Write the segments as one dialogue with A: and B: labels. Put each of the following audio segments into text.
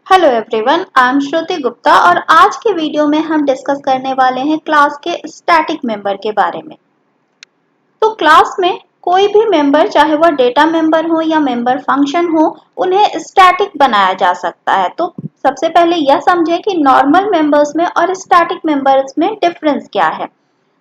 A: Hello everyone, I am श्रुति गुप्ता और आज के वीडियो में हम डिस्कस करने वाले हैं क्लास के स्टैटिक मेंबर के बारे में। तो क्लास में कोई भी मेंबर, चाहे वह डेटा मेंबर हो या मेंबर फंक्शन हो, उन्हें स्टैटिक बनाया जा सकता है। तो सबसे पहले यह समझें कि नॉर्मल मेंबर्स में और स्टैटिक मेंबर्स में डिफरेंस क्या है।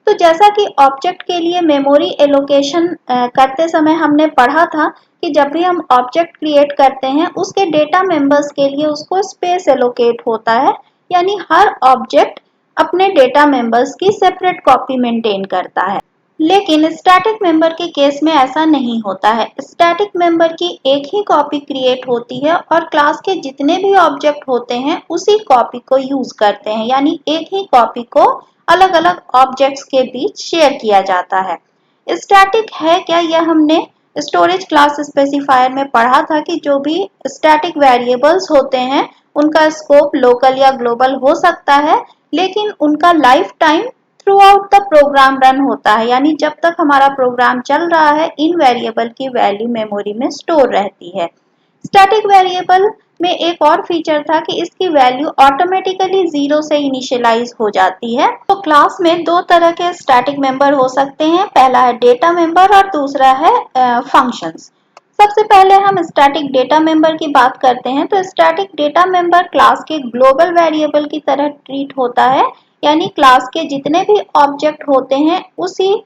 A: तो जैसा कि ऑब्जेक्ट के लिए मेमोरी एलोकेशन करते समय हमने पढ़ा था कि जब भी हम ऑब्जेक्ट क्रिएट करते हैं उसके डेटा मेंबर्स के लिए उसको स्पेस एलोकेट होता है, यानी हर ऑब्जेक्ट अपने डेटा मेंबर्स की सेपरेट कॉपी मेंटेन करता है। लेकिन स्टैटिक मेंबर के केस में ऐसा नहीं होता है। स्टैटिक मेंबर की एक ही कॉपी क्रिएट होती है और क्लास के जितने भी ऑब्जेक्ट होते हैं उसी कॉपी को यूज करते हैं, यानी एक ही कॉपी को अलग अलग ऑब्जेक्ट्स के बीच शेयर किया जाता है। स्टैटिक है क्या, यह हमने स्टोरेज क्लास स्पेसिफायर में पढ़ा था कि जो भी स्टैटिक वेरिएबल्स होते हैं उनका स्कोप लोकल या ग्लोबल हो सकता है, लेकिन उनका life time throughout the program run होता है, यानी जब तक हमारा प्रोग्राम चल रहा है इन वेरिएबल की वैल्यू मेमोरी में स्टोर रहती है। स्टैटिक वेरिएबल में एक और फीचर था कि इसकी वैल्यू ऑटोमेटिकली जीरो से इनिशियलाइज हो जाती है। तो क्लास में दो तरह के स्टैटिक मेंबर हो सकते हैं, पहला है डेटा मेंबर और दूसरा है फंक्शंस। सबसे पहले हम स्टैटिक डेटा मेंबर की बात करते हैं। तो स्टैटिक डेटा मेंबर क्लास के ग्लोबल वेरिएबल की तरह ट्रीट होता है, यानी क्लास के जितने भी ऑब्जेक्ट होते हैं उसी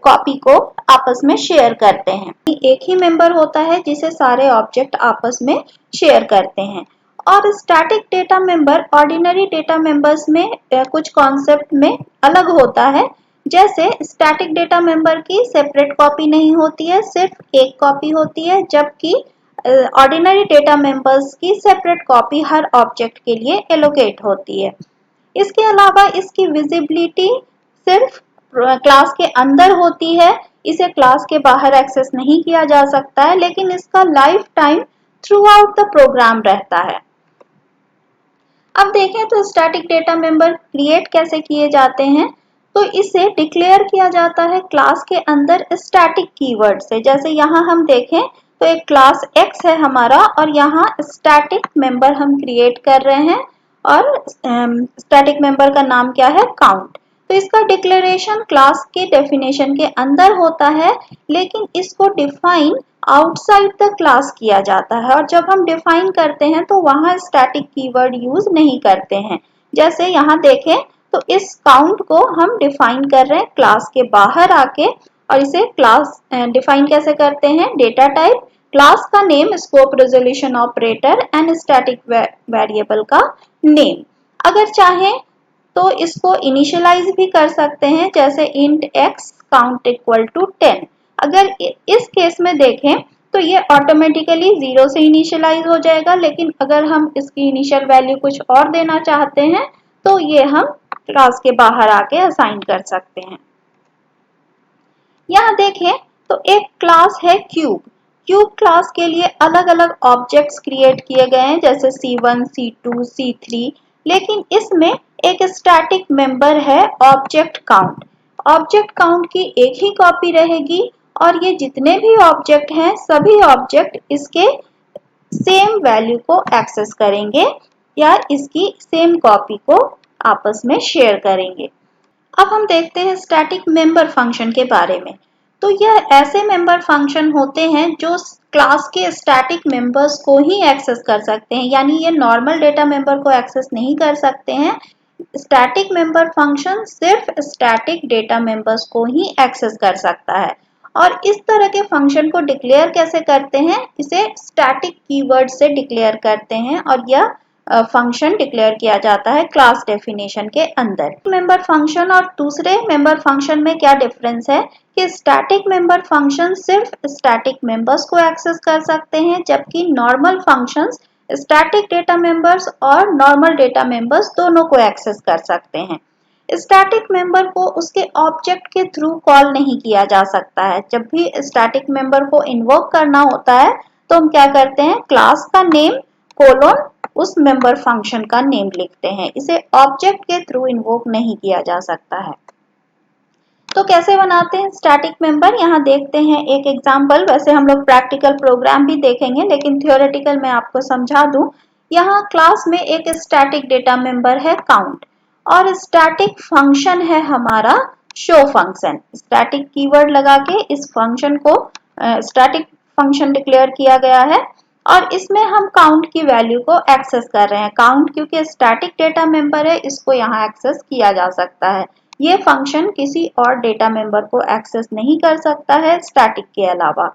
A: कॉपी को आपस में शेयर करते हैं। एक ही मेंबर होता है जिसे सारे ऑब्जेक्ट आपस में शेयर करते हैं। और static data member ordinary data members में कुछ कॉन्सेप्ट में अलग होता है। जैसे स्टैटिक डेटा मेंबर की सेपरेट कॉपी नहीं होती है, सिर्फ एक कॉपी होती है, जबकि ऑर्डिनरी डेटा मेंबर्स की सेपरेट कॉपी हर ऑब्जेक्ट के लिए एलोकेट होती है। इसके अलावा इसकी विजिबिलिटी सिर्फ क्लास के अंदर होती है, इसे क्लास के बाहर एक्सेस नहीं किया जा सकता है, लेकिन इसका life time throughout the program रहता है। अब देखें तो स्टैटिक डेटा मेंबर क्रिएट कैसे किए जाते हैं। तो इसे डिक्लेयर किया जाता है क्लास के अंदर स्टैटिक कीवर्ड से। जैसे यहाँ हम देखें तो एक क्लास X है हमारा और यहाँ स्टैटिक मेंबर हम क्रिएट कर रहे हैं और स्टैटिक मेंबर का नाम क्या है, काउंट। तो इसका डिक्लेरेशन क्लास के डेफिनेशन के अंदर होता है, लेकिन इसको डिफाइन आउटसाइड द क्लास किया जाता है। और जब हम डिफाइन करते हैं तो वहां स्टैटिक कीवर्ड यूज नहीं करते हैं। जैसे यहाँ देखें तो इस काउंट को हम डिफाइन कर रहे हैं क्लास के बाहर आके, और इसे क्लास डिफाइन कैसे करते हैं, डेटा टाइप, क्लास का name, scope, resolution operator and static variable का नेम। अगर चाहें तो इसको इनिशियलाइज भी कर सकते हैं, जैसे int x count equal to 10। अगर इस केस में देखें तो ये ऑटोमेटिकली जीरो से इनिशियलाइज हो जाएगा, लेकिन अगर हम इसकी इनिशियल वैल्यू कुछ और देना चाहते हैं तो ये हम क्लास के बाहर आके असाइन कर सकते हैं। यहाँ देखें तो एक क्लास है क्यूब। क्यूब क्लास के लिए अलग अलग ऑब्जेक्ट्स क्रिएट किए गए हैं, जैसे C1, C2, C3, लेकिन इसमें एक स्टैटिक मेंबर है ऑब्जेक्ट काउंट। ऑब्जेक्ट काउंट की एक ही कॉपी रहेगी और ये जितने भी ऑब्जेक्ट हैं सभी ऑब्जेक्ट इसके सेम वैल्यू को एक्सेस करेंगे या इसकी सेम कॉपी को आपस में शेयर करेंगे। अब हम देखते हैं स्टैटिक मेंबर फंक्शन के बारे में। तो यह ऐसे मेंबर फंक्शन होते हैं जो क्लास के स्टैटिक मेंबर्स को ही एक्सेस कर सकते हैं, यानी ये नॉर्मल डेटा मेंबर को एक्सेस नहीं कर सकते हैं। स्टैटिक मेंबर फंक्शन सिर्फ स्टैटिक डेटा मेंबर्स को ही एक्सेस कर सकता है। और इस तरह के फंक्शन को डिक्लेयर कैसे करते हैं, इसे स्टैटिक कीवर्ड से डिक्लेयर करते हैं और यह फंक्शन डिक्लेयर किया जाता है क्लास डेफिनेशन के अंदर। मेंबर फंक्शन और दूसरे मेंबर फंक्शन में क्या डिफरेंस है कि स्टैटिक मेंबर फंक्शन सिर्फ स्टैटिक मेंबर्स को एक्सेस कर सकते हैं, जबकि normal functions static data members और नॉर्मल डेटा मेंबर्स दोनों को एक्सेस कर सकते हैं। स्टैटिक मेंबर को उसके ऑब्जेक्ट के थ्रू कॉल नहीं किया जा सकता है। जब भी स्टैटिक मेंबर को इन्वोक करना होता है तो हम क्या करते हैं, क्लास का नेम कोलोन उस मेंबर फंक्शन का नेम लिखते हैं। इसे ऑब्जेक्ट के थ्रू इन्वोक नहीं किया जा सकता है। तो कैसे बनाते हैं स्टैटिक मेंबर, यहाँ देखते हैं एक एग्जांपल। वैसे हम लोग प्रैक्टिकल प्रोग्राम भी देखेंगे, लेकिन थियोरेटिकल मैं आपको समझा दूं। यहाँ क्लास में एक स्टैटिक डेटा मेंबर है काउंट और स्टैटिक फंक्शन है हमारा शो फंक्शन। स्टैटिक कीवर्ड लगा के इस फंक्शन को स्टैटिक फंक्शन डिक्लेयर किया गया है और इसमें हम काउंट की वैल्यू को एक्सेस कर रहे हैं। काउंट क्योंकि स्टैटिक डेटा मेंबर है, इसको यहाँ एक्सेस किया जा सकता है। ये फंक्शन किसी और डेटा मेंबर को एक्सेस नहीं कर सकता है स्टैटिक के अलावा।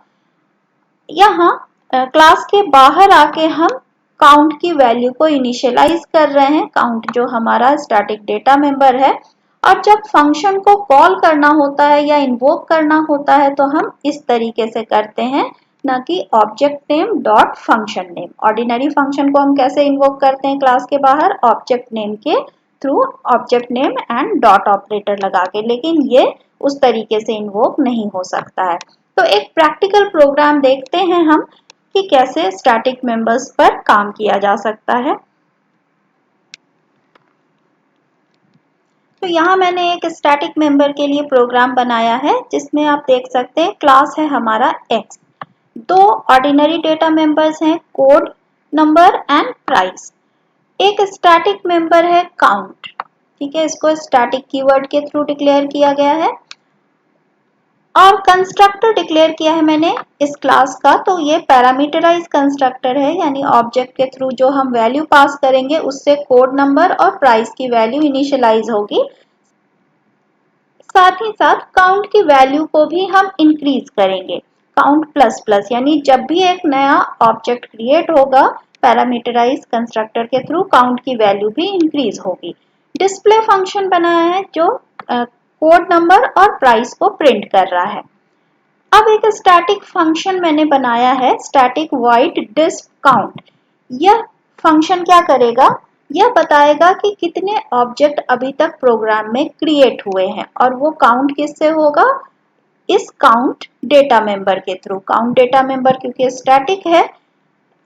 A: यहाँ क्लास के बाहर आके हम काउंट की वैल्यू को इनिशियलाइज कर रहे हैं, काउंट जो हमारा स्टैटिक डेटा मेंबर है। और जब फंक्शन को कॉल करना होता है या इन्वोक करना होता है तो हम इस तरीके से करते हैं, ना कि object name dot function name. Ordinary function को हम कैसे इन्वोक करते हैं क्लास के बाहर, ऑब्जेक्ट नेम के through, object name and dot operator लगा के, लेकिन ये उस तरीके से इन्वोक नहीं हो सकता है। तो एक प्रैक्टिकल प्रोग्राम देखते हैं हम कि कैसे स्टैटिक मेंबर्स पर काम किया जा सकता है। तो यहाँ मैंने एक स्टैटिक मेंबर के लिए प्रोग्राम बनाया है जिसमें आप देख सकते हैं क्लास है हमारा x, दो ऑर्डिनरी डेटा मेंबर्स हैं कोड नंबर एंड प्राइस, एक स्टैटिक मेंबर है काउंट। ठीक है, इसको स्टैटिक कीवर्ड के थ्रू डिक्लेयर किया गया है और कंस्ट्रक्टर डिक्लेयर किया है मैंने इस क्लास का। तो ये पैरामीटराइज कंस्ट्रक्टर है, यानी ऑब्जेक्ट के थ्रू जो हम वैल्यू पास करेंगे उससे कोड नंबर और प्राइस की वैल्यू इनिशियलाइज होगी। साथ ही साथ काउंट की वैल्यू को भी हम इंक्रीज करेंगे, काउंट प्लस प्लस, यानी जब भी एक नया ऑब्जेक्ट क्रिएट होगा पैरामीटराइज कंस्ट्रक्टर के थ्रू काउंट की वैल्यू भी इंक्रीज होगी। डिस्प्ले फंक्शन बनाया है जो कोड नंबर और प्राइस को प्रिंट कर रहा है। अब एक स्टैटिक फंक्शन मैंने बनाया है स्टैटिक वॉइड डिस्प काउंट। यह फंक्शन क्या करेगा, यह बताएगा कि कितने ऑब्जेक्ट अभी तक प्रोग्राम में क्रिएट हुए हैं और वो काउंट किससे होगा, इस काउंट डेटा मेंबर के थ्रू। काउंट डेटा मेंबर क्योंकि स्टैटिक है,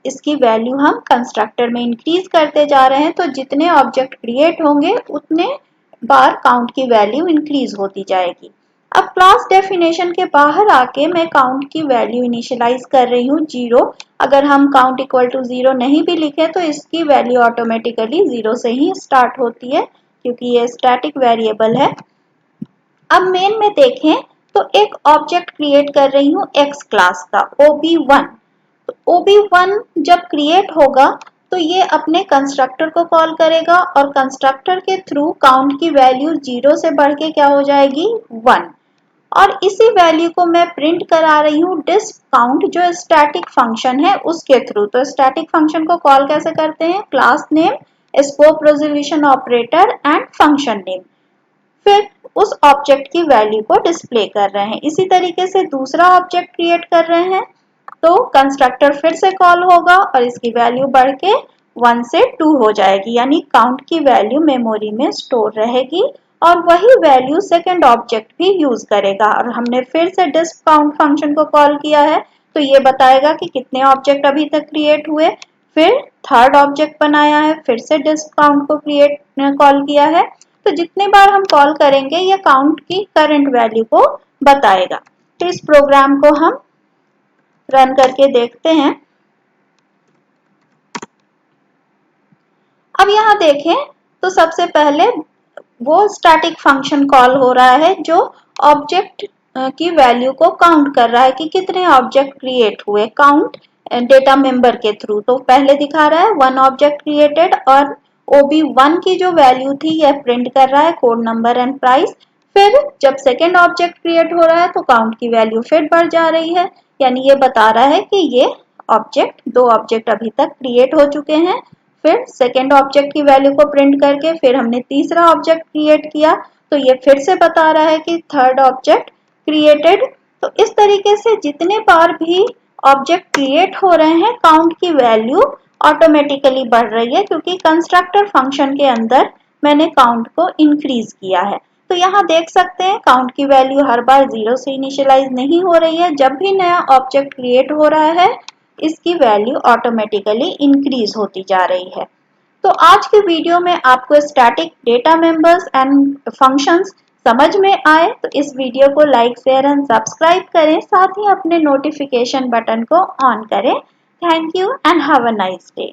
A: इसकी वैल्यू हम कंस्ट्रक्टर में इंक्रीज करते जा रहे हैं, तो जितने ऑब्जेक्ट क्रिएट होंगे उतने बार काउंट की वैल्यू इंक्रीज होती जाएगी। अब क्लास डेफिनेशन के बाहर आके मैं काउंट की वैल्यू इनिशियलाइज कर रही हूँ 0। अगर हम काउंट इक्वल टू 0 नहीं भी लिखे तो इसकी वैल्यू ऑटोमेटिकली 0 से ही स्टार्ट होती है क्योंकि ये स्टैटिक वेरिएबल है। अब मेन में देखें तो एक ऑब्जेक्ट क्रिएट कर रही हूँ x क्लास का ob1। तो ob1 जब क्रिएट होगा तो ये अपने कंस्ट्रक्टर को कॉल करेगा और कंस्ट्रक्टर के थ्रू काउंट की वैल्यू 0 से बढ़ के क्या हो जाएगी 1, और इसी वैल्यू को मैं प्रिंट करा रही हूँ डिस्प काउंट जो स्टैटिक फंक्शन है उसके थ्रू। तो स्टैटिक फंक्शन को कॉल कैसे करते हैं, class name, scope resolution operator and function name, फिर उस ऑब्जेक्ट की वैल्यू को डिस्प्ले कर रहे हैं। इसी तरीके से दूसरा ऑब्जेक्ट क्रिएट कर रहे हैं तो कंस्ट्रक्टर फिर से कॉल होगा और इसकी वैल्यू बढ़ के 1 से 2 हो जाएगी, यानी काउंट की वैल्यू मेमोरी में स्टोर रहेगी और वही वैल्यू सेकंड ऑब्जेक्ट भी यूज करेगा। और हमने फिर से डिस्प काउंट फंक्शन को कॉल किया है तो ये बताएगा कि कितने ऑब्जेक्ट अभी तक क्रिएट हुए। फिर थर्ड ऑब्जेक्ट बनाया है, फिर से डिस्प काउंट को कॉल किया है। तो जितने बार हम कॉल करेंगे ये काउंट की करंट वैल्यू को बताएगा। तो इस प्रोग्राम को हम रन करके देखते हैं। अब यहाँ देखें तो सबसे पहले वो स्टैटिक फंक्शन कॉल हो रहा है जो ऑब्जेक्ट की वैल्यू को काउंट कर रहा है कि कितने ऑब्जेक्ट क्रिएट हुए काउंट डेटा मेंबर के थ्रू। तो पहले दिखा रहा है 1 ऑब्जेक्ट क्रिएटेड और ob1 की जो वैल्यू थी यह प्रिंट कर रहा है कोड नंबर एंड प्राइस। फिर जब सेकेंड ऑब्जेक्ट क्रिएट हो रहा है तो काउंट की वैल्यू फिर बढ़ जा रही है, यानी ये बता रहा है कि ये ऑब्जेक्ट, 2 ऑब्जेक्ट अभी तक क्रिएट हो चुके हैं। फिर सेकेंड ऑब्जेक्ट की वैल्यू को प्रिंट करके फिर हमने तीसरा ऑब्जेक्ट क्रिएट किया तो ये फिर से बता रहा है कि थर्ड ऑब्जेक्ट क्रिएटेड। तो इस तरीके से जितने बार भी ऑब्जेक्ट क्रिएट हो रहे हैं काउंट की वैल्यू ऑटोमेटिकली बढ़ रही है क्योंकि कंस्ट्रक्टर फंक्शन के अंदर मैंने काउंट को इंक्रीज किया है। तो यहाँ देख सकते हैं काउंट की वैल्यू हर बार 0 से इनिशियलाइज नहीं हो रही है, जब भी नया ऑब्जेक्ट क्रिएट हो रहा है इसकी वैल्यू ऑटोमेटिकली इंक्रीज होती जा रही है। तो आज के वीडियो में आपको static data members and functions समझ में आए तो इस वीडियो को लाइक, शेयर एंड सब्सक्राइब करें, साथ ही अपने नोटिफिकेशन बटन को ऑन करें। Thank you and have a nice day.